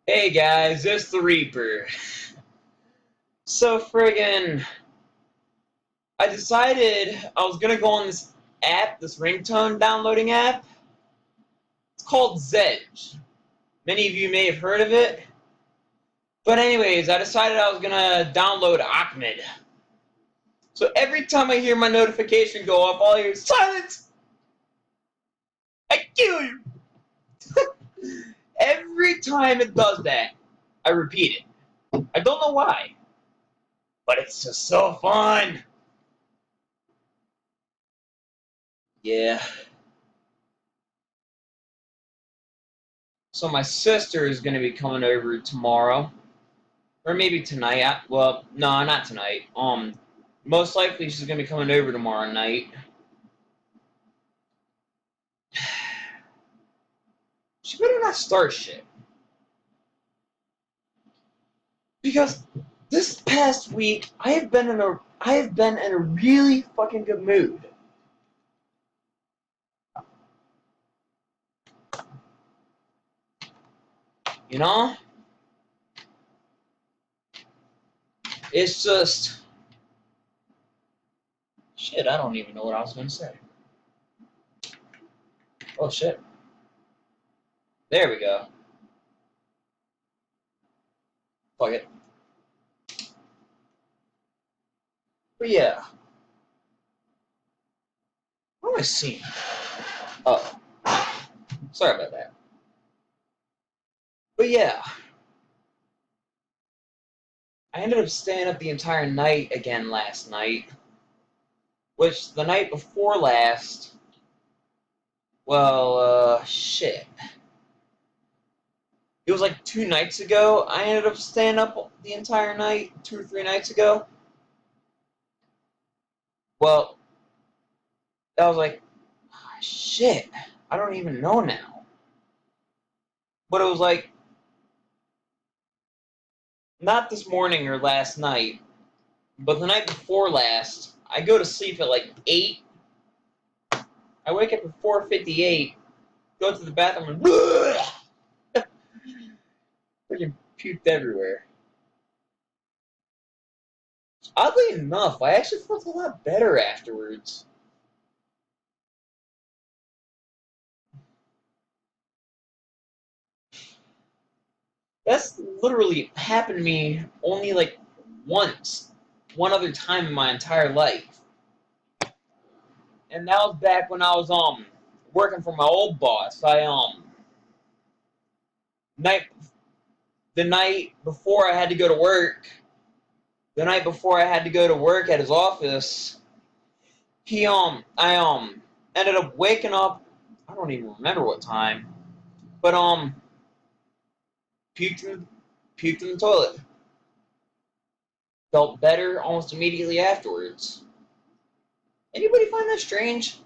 Hey guys, it's the Reaper. So friggin', I decided I was gonna go on this app, this ringtone downloading app. It's called Zedge. Many of you may have heard of it. But anyways, I decided I was gonna download Ahmed. So every time I hear my notification go off, all I hear is silence! I kill you! Every time it does that, I repeat it. I don't know why, but it's just so fun. Yeah. So my sister is going to be coming over tomorrow, or maybe tonight. Well, no, not tonight. Most likely she's going to be coming over tomorrow night. She better not start shit, because this past week I have been in a really fucking good mood. You know, it's just shit. I don't even know what I was going to say. Oh shit. There we go. Fuck it. But yeah. What am I seeing? Oh. Sorry about that. But yeah. I ended up staying up the entire night again last night. Which, the night before last... Well, shit. It was like 2 nights ago. I ended up staying up the entire night. 2 or 3 nights ago. Well, that was like... shit. I don't even know now. But it was like... not this morning or last night, but the night before last, I go to sleep at like 8. I wake up at 4:58, go to the bathroom and freaking puked everywhere. Oddly enough, I actually felt a lot better afterwards. That's literally happened to me only like once, one other time in my entire life. And that was back when I was working for my old boss. Night the night before I had to go to work, the night before I had to go to work at his office, I ended up waking up, I don't even remember what time, but puked in the toilet. Felt better almost immediately afterwards. Anybody find that strange?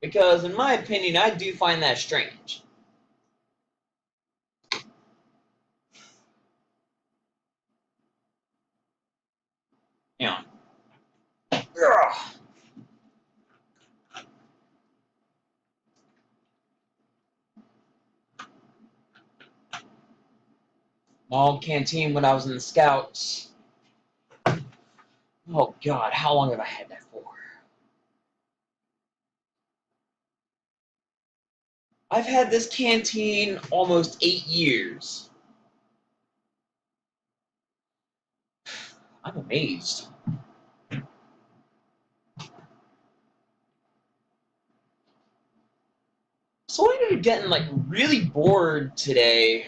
Because in my opinion, I do find that strange. You know. Ugh. My old canteen when I was in the Scouts. Oh God, how long have I had that for? I've had this canteen almost 8 years. I'm amazed. So I ended up getting like really bored today.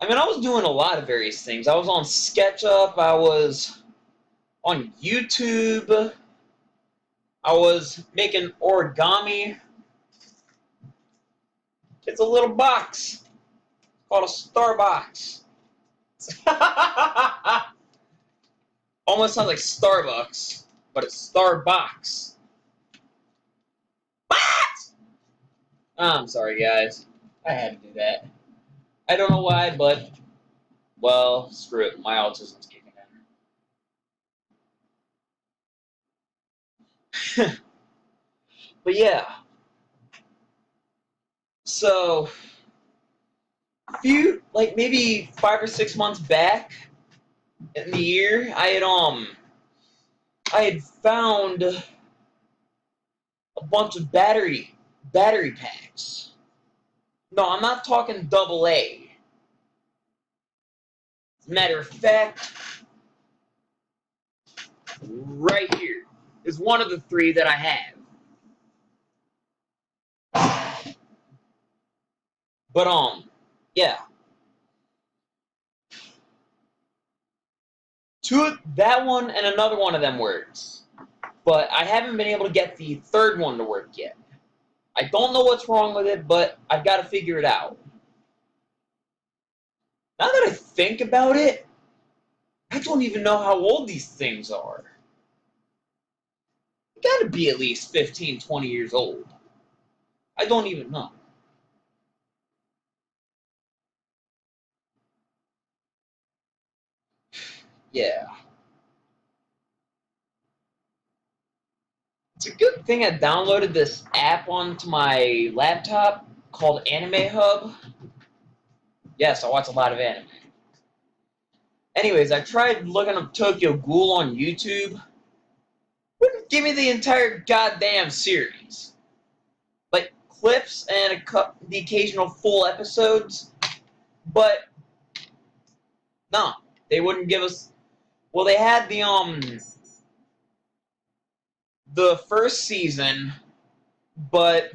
I mean, I was doing a lot of various things. I was on SketchUp. I was on YouTube. I was making origami. It's a little box called a Starbucks. Almost sounds like Starbucks, but it's Starbucks. What? I'm sorry, guys. I had to do that. I don't know why, but, well, screw it. My autism's kicking in. But yeah. So, few, like maybe 5 or 6 months back in the year, I had found a bunch of battery packs. No, I'm not talking double A. As a matter of fact, right here is one of the three that I have. But yeah. That one and another one of them works. But I haven't been able to get the third one to work yet. I don't know what's wrong with it, but I've got to figure it out. Now that I think about it, I don't even know how old these things are. They gotta be at least 15, 20 years old. I don't even know. Yeah. It's a good thing I downloaded this app onto my laptop called Anime Hub. Yes, I watch a lot of anime. Anyways, I tried looking up Tokyo Ghoul on YouTube. Wouldn't give me the entire goddamn series. Like, clips and the occasional full episodes. But, no. They wouldn't give us... Well, they had the first season, but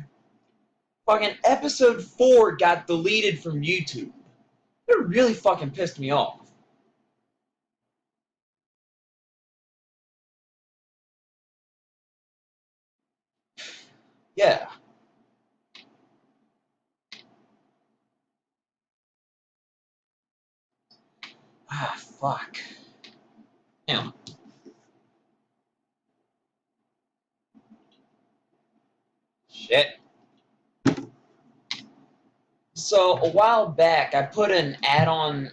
fucking episode 4 got deleted from YouTube. It really fucking pissed me off. Yeah. Ah, fuck. Damn. Shit. So, a while back, I put an ad on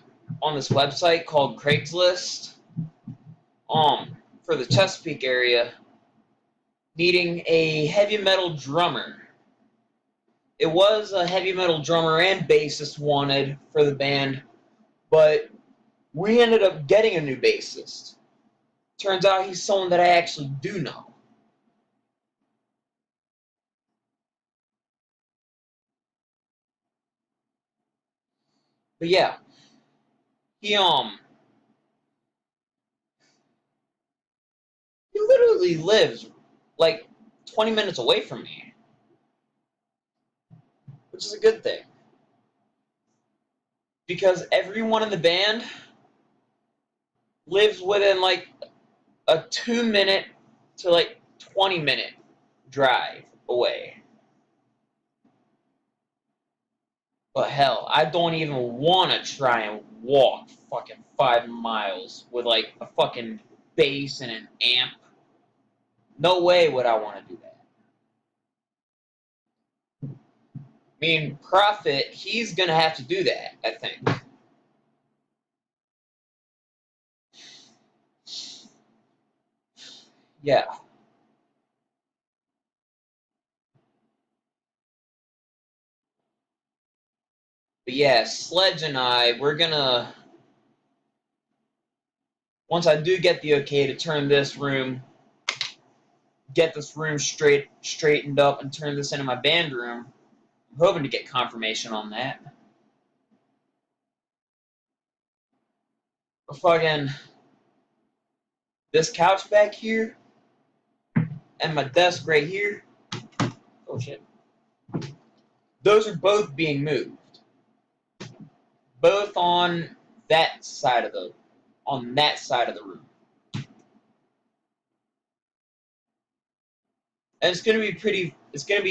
this website called Craigslist, for the Chesapeake area, needing a heavy metal drummer. It was a heavy metal drummer and bassist wanted for the band, but we ended up getting a new bassist. Turns out he's someone that I actually do know. But yeah, he he literally lives like 20 minutes away from me, which is a good thing. Because everyone in the band lives within like a 2 minute to like 20-minute drive away. But hell, I don't even want to try and walk fucking 5 miles with like a fucking bass and an amp. No way would I want to do that. I mean, Prophet, he's gonna have to do that, I think. Yeah. But yeah, Sledge and I, we're gonna... Once I do get the okay to turn this room... Get this room straightened up and turn this into my band room, I'm hoping to get confirmation on that. But fucking... This couch back here, and my desk right here... Oh shit. Those are both being moved. Both on that side of the... On that side of the room. And it's gonna be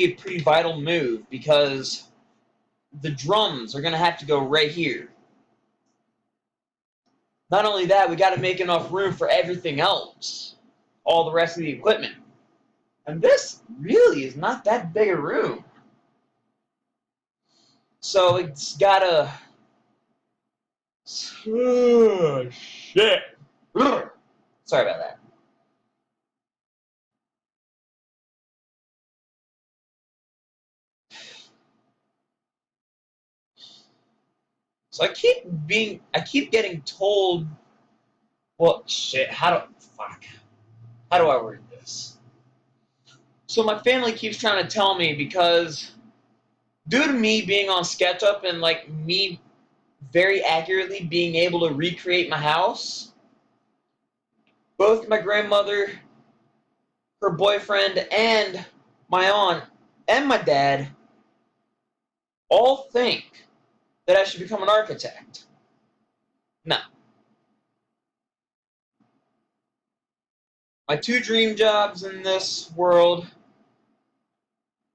a pretty vital move because the drums are gonna have to go right here. Not only that, we gotta make enough room for everything else. All the rest of the equipment. And this really is not that big a room. So it's gotta... Oh, shit. Ugh. Sorry about that. So I keep getting told, well, shit, fuck, how do I word this? So my family keeps trying to tell me, because due to me being on SketchUp and like me very accurately being able to recreate my house, both my grandmother, her boyfriend, and my aunt and my dad all think that I should become an architect. Now, my two dream jobs in this world,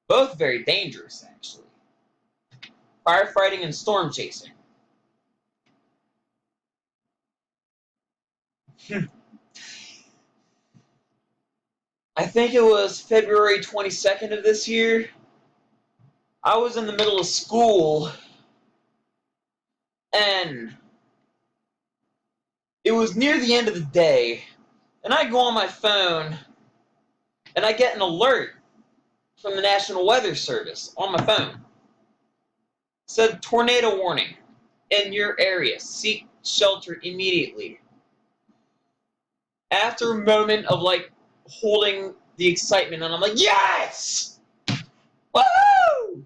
both very dangerous actually. Firefighting and storm chasing. I think it was February 22nd of this year. I was in the middle of school, and it was near the end of the day, and I go on my phone, and I get an alert from the National Weather Service on my phone. It said, tornado warning in your area. Seek shelter immediately. After a moment of like holding the excitement, and I'm like, yes! Woohoo!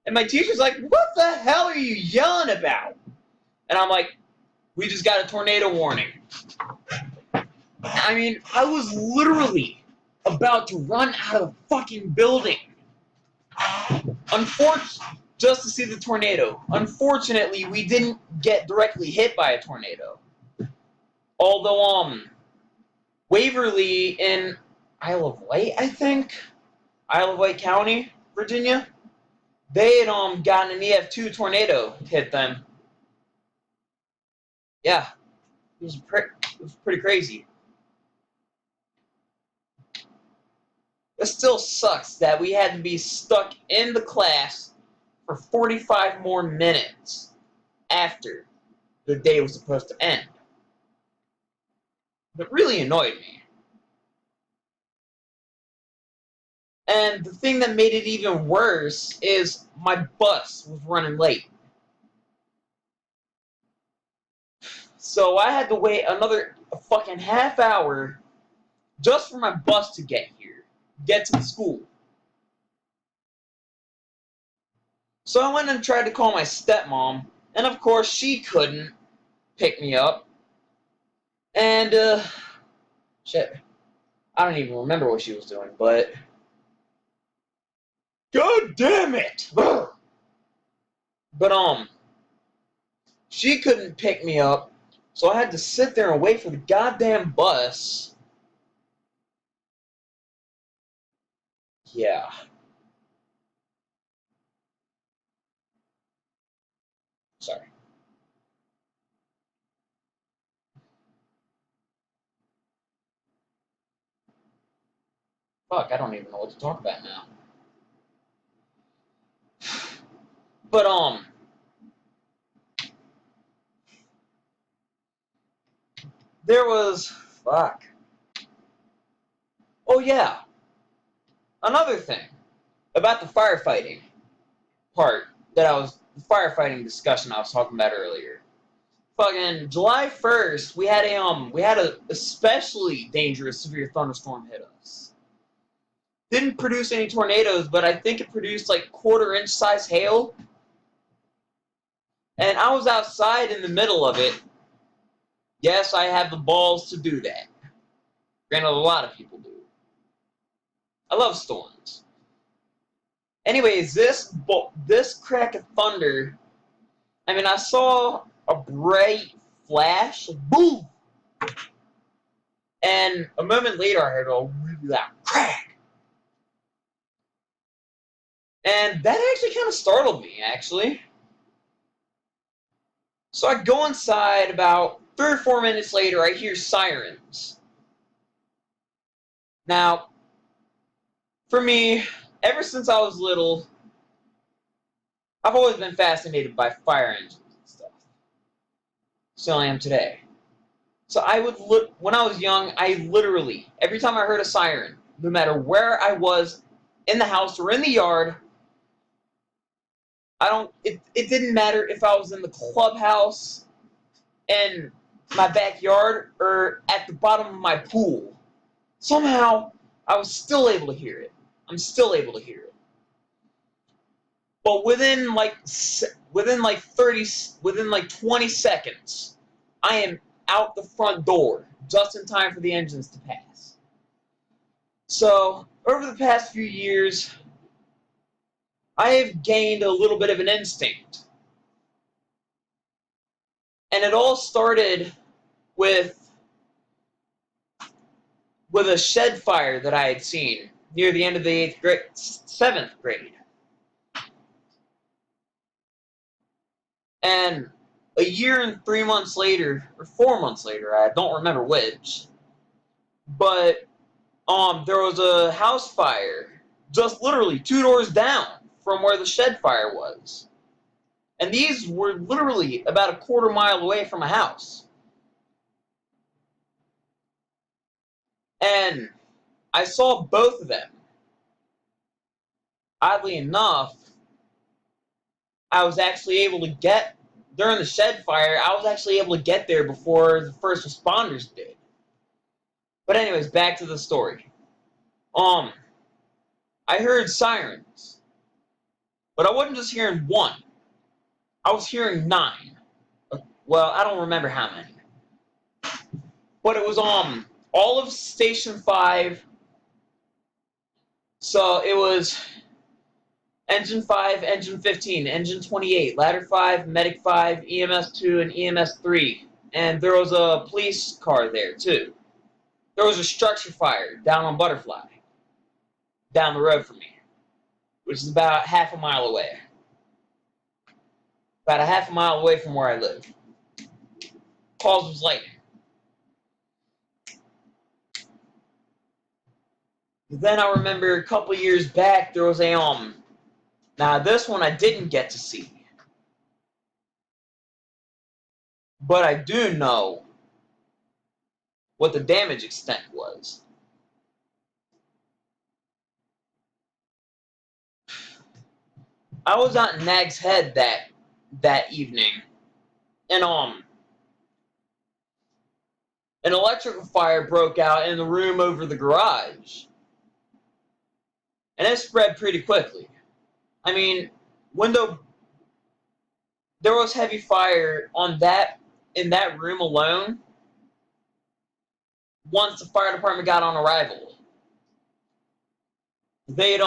And my teacher's like, what the hell are you yelling about? And I'm like, we just got a tornado warning. I mean, I was literally about to run out of the fucking building. Just to see the tornado. Unfortunately, we didn't get directly hit by a tornado. Although, Waverly in Isle of Wight, I think? Isle of Wight County, Virginia? They had gotten an EF2 tornado hit them. Yeah, it was pretty crazy. It still sucks that we had to be stuck in the class for 45 more minutes after the day was supposed to end. It really annoyed me. And the thing that made it even worse is my bus was running late. So I had to wait another fucking half hour just for my bus to get here, get to the school. So I went and tried to call my stepmom, and of course she couldn't pick me up. And, shit, I don't even remember what she was doing, but God damn it! But, she couldn't pick me up, so I had to sit there and wait for the goddamn bus. Yeah. Sorry. Fuck, I don't even know what to talk about now. But, there was... Fuck. Oh, yeah. Another thing about the firefighting part the firefighting discussion I was talking about earlier. Fucking July 1st, we had a especially dangerous severe thunderstorm hit us. Didn't produce any tornadoes, but I think it produced like quarter-inch size hail. And I was outside in the middle of it. Yes, I have the balls to do that. Granted, a lot of people do. I love storms. Anyways, this crack of thunder, I mean, I saw a bright flash, boom! And a moment later, I heard a really loud crack. And that actually kind of startled me, actually. So I go inside, about 3 or 4 minutes later, I hear sirens. Now, for me, ever since I was little, I've always been fascinated by fire engines and stuff. So I am today. So when I was young, I literally, every time I heard a siren, no matter where I was, in the house or in the yard, it didn't matter if I was in the clubhouse, in my backyard, or at the bottom of my pool. Somehow, I was still able to hear it. I'm still able to hear it. But within like 20 seconds, I am out the front door, just in time for the engines to pass. So, over the past few years, I have gained a little bit of an instinct. And it all started with a shed fire that I had seen near the end of the 7th grade. And a year and 3 months later, or 4 months later, I don't remember which, but there was a house fire just literally 2 doors down from where the shed fire was. And these were literally about a quarter mile away from a house. And I saw both of them. Oddly enough, I was actually able to get, during the shed fire, I was actually able to get there before the first responders did. But anyways, back to the story. I heard sirens. But I wasn't just hearing one. I was hearing 9. Well, I don't remember how many. But it was all of Station 5. So it was Engine 5, Engine 15, Engine 28, Ladder 5, Medic 5, EMS 2, and EMS 3. And there was a police car there, too. There was a structure fire down on Butterfly, down the road from me, which is about half a mile away. About a half a mile away from where I live. Cause was lightning. Then I remember a couple years back, there was a, now this one I didn't get to see. But I do know what the damage extent was. I was out in Nag's Head that evening, and an electrical fire broke out in the room over the garage. And it spread pretty quickly. I mean, there was heavy fire in that room alone once the fire department got on arrival. There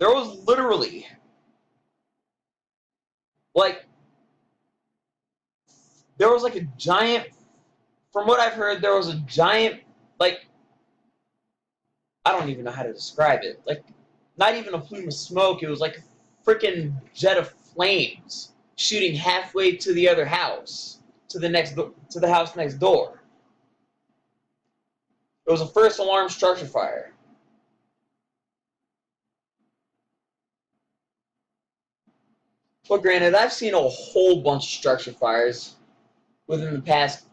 was literally, there was a giant, from what I've heard, there was a giant, I don't even know how to describe it. Not even a plume of smoke. It was like a freaking jet of flames shooting halfway to the other house, to the house next door. It was a first alarm structure fire. Well, granted, I've seen a whole bunch of structure fires within the past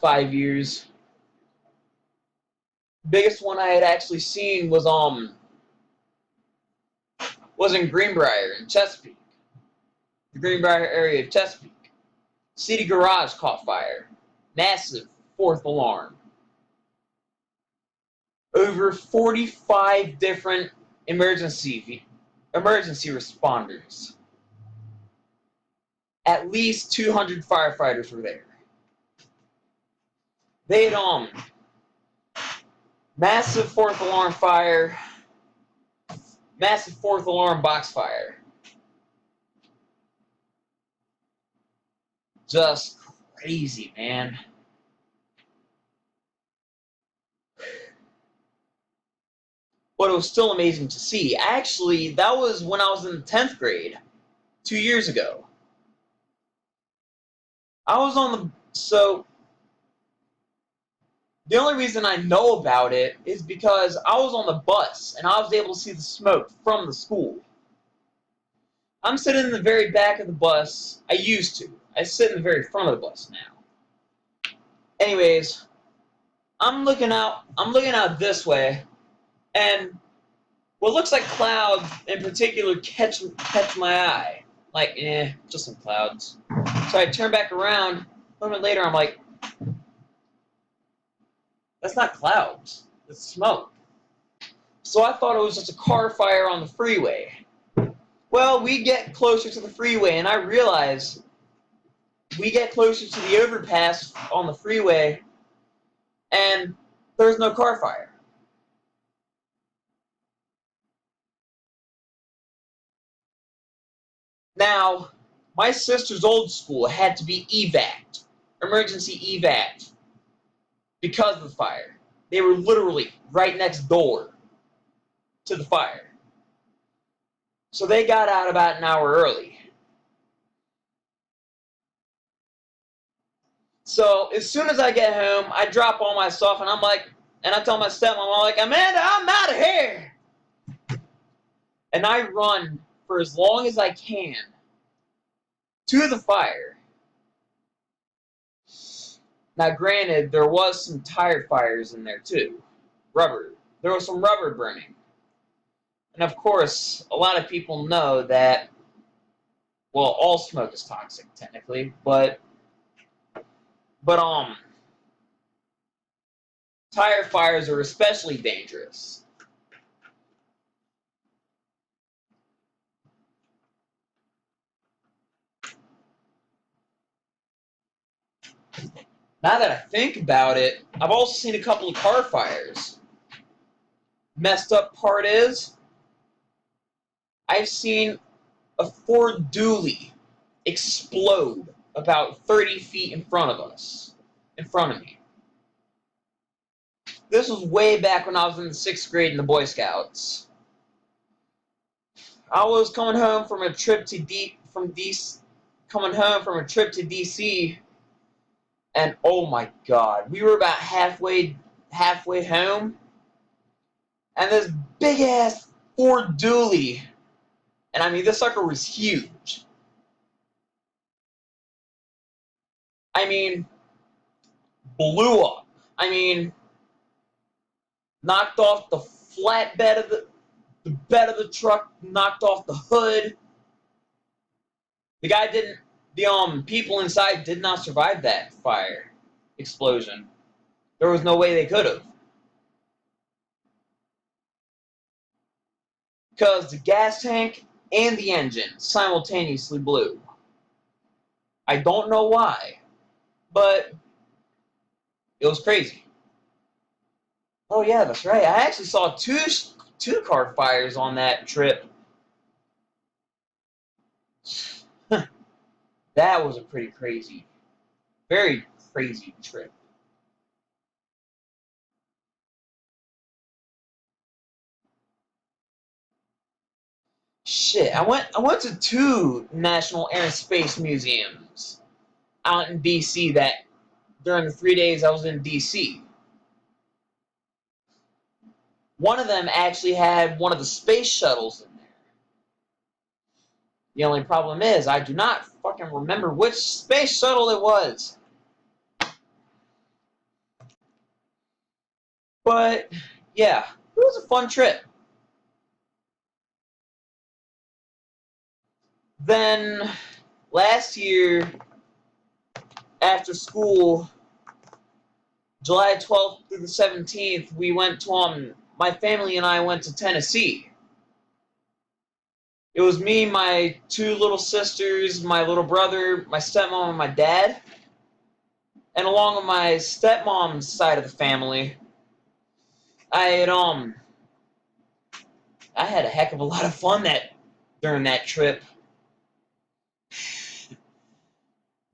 5 years. Biggest one I had actually seen was in Greenbrier in Chesapeake. The Greenbrier area of Chesapeake. City garage caught fire. Massive 4th alarm. Over 45 different emergency responders. At least 200 firefighters were there. They had massive 4th alarm fire, massive 4th alarm box fire. Just crazy, man. But it was still amazing to see. Actually, that was when I was in the 10th grade, 2 years ago. So, the only reason I know about it is because I was on the bus, and I was able to see the smoke from the school. I'm sitting in the very back of the bus. I used to. I sit in the very front of the bus now. Anyways, I'm looking out this way, and what looks like clouds in particular catch my eye. Like, just some clouds. So I turn back around. A moment later, I'm like, that's not clouds. It's smoke. So I thought it was just a car fire on the freeway. Well, we get closer to the freeway, and I realize we get closer to the overpass on the freeway, and there's no car fire. Now, my sister's old school had to be evac, emergency evac, because of the fire. They were literally right next door to the fire. So they got out about an hour early. So as soon as I get home, I drop all my stuff, and I tell my stepmom, I'm like, Amanda, I'm out of here. And I run for as long as I can to the fire. Now, granted, there was some tire fires in there too. Rubber. There was some rubber burning. And of course, a lot of people know that, well, all smoke is toxic technically, but tire fires are especially dangerous. Now that I think about it, I've also seen a couple of car fires. Messed up part is, I've seen a Ford Dually explode about 30 feet in front of me. This was way back when I was in the 6th grade in the Boy Scouts. I was coming home from a trip to DC, and oh my God, we were about halfway home, and this big ass Ford Dually, and I mean this sucker was huge. I mean, blew up. I mean, knocked off the flatbed of the bed of the truck, knocked off the hood. The people inside did not survive that fire explosion. There was no way they could have. Because the gas tank and the engine simultaneously blew. I don't know why, but it was crazy. Oh yeah, that's right. I actually saw two car fires on that trip. That was a pretty crazy, very crazy trip. Shit, I went to two National Air and Space Museums out in DC that during the 3 days I was in DC. One of them actually had one of the space shuttles in there. The only problem is I do not fucking remember which space shuttle it was. But yeah, it was a fun trip. Then last year after school, July 12th through the 17th, we went to my family and I went to Tennessee. It was me, my two little sisters, my little brother, my stepmom, and my dad. And along with my stepmom's side of the family, I had a heck of a lot of fun during that trip.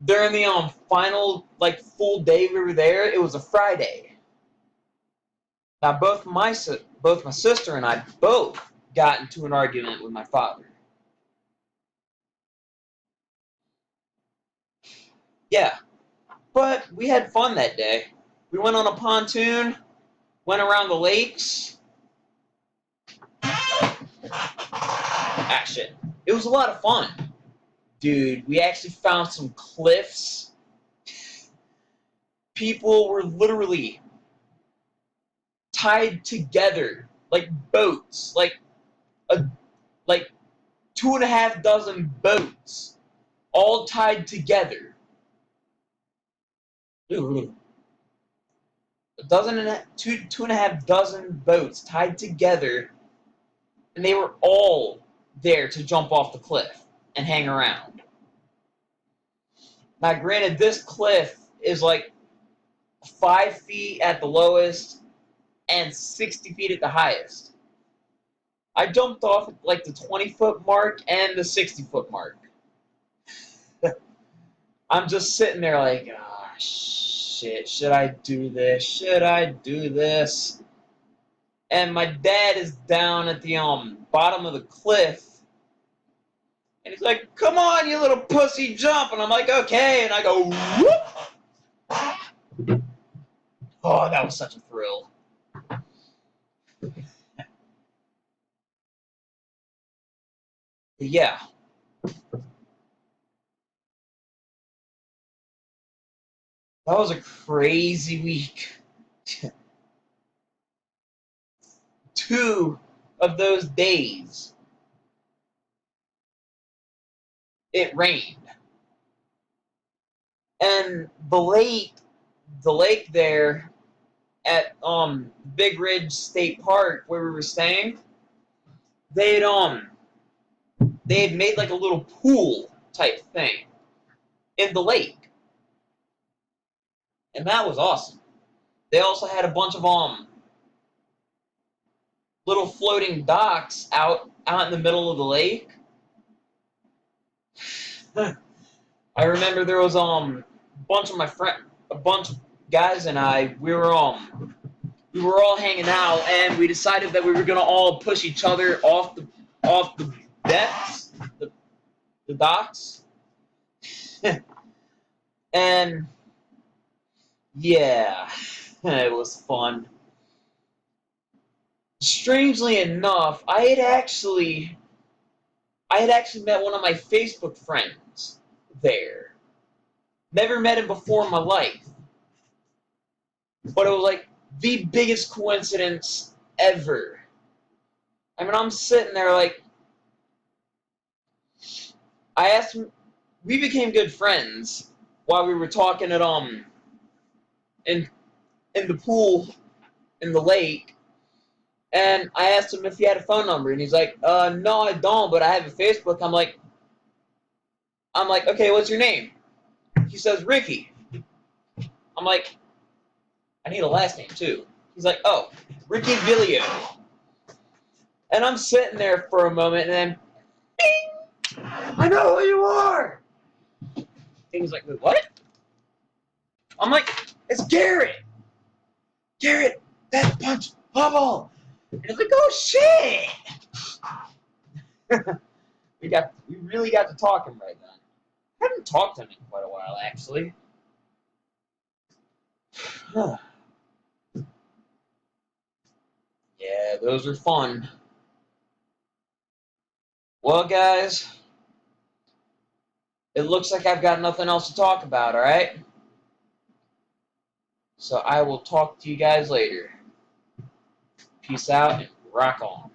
During the final full day we were there, it was a Friday. Now both my sister and I both got into an argument with my father. Yeah, but we had fun that day. We went on a pontoon, went around the lakes. Ah, shit. It was a lot of fun. Dude, we actually found some cliffs. People were literally tied together like boats. Like, like 2.5 dozen boats all tied together. Two and a half dozen boats tied together, and they were all there to jump off the cliff and hang around. Now, granted, this cliff is like 5 feet at the lowest and 60 feet at the highest. I jumped off at like the 20-foot mark and the 60-foot mark. I'm just sitting there like, ah, shit, should I do this? Should I do this? And my dad is down at the bottom of the cliff, and he's like, come on, you little pussy, jump. And I'm like, okay. And I go, whoop. Oh, that was such a thrill. Yeah. That was a crazy week. 2 of those days, it rained. And the lake there at Big Ridge State Park where we were staying, they had made like a little pool type thing in the lake. And that was awesome. They also had a bunch of little floating docks out in the middle of the lake. I remember there was a bunch of guys and I, we were all hanging out, and we decided that we were gonna all push each other off the decks, the docks. And yeah, it was fun. Strangely enough, I had actually met one of my Facebook friends there. Never met him before in my life. But it was like the biggest coincidence ever. I mean, I'm sitting there like, I asked him, we became good friends while we were talking at in the pool in the lake, and I asked him if he had a phone number, and he's like, no, I don't, but I have a Facebook. I'm like, okay, what's your name? He says, Ricky. I'm like, I need a last name too. He's like, oh, Ricky Villio. And I'm sitting there for a moment, and then, bing! I know who you are! And he's like, wait, what? I'm like, it's Garrett! Garrett, that punch Hubble! And he's like, oh shit! we really got to talking right then. I haven't talked to him in quite a while, actually. Yeah, those are fun. Well, guys, it looks like I've got nothing else to talk about, alright? So I will talk to you guys later. Peace out and rock on.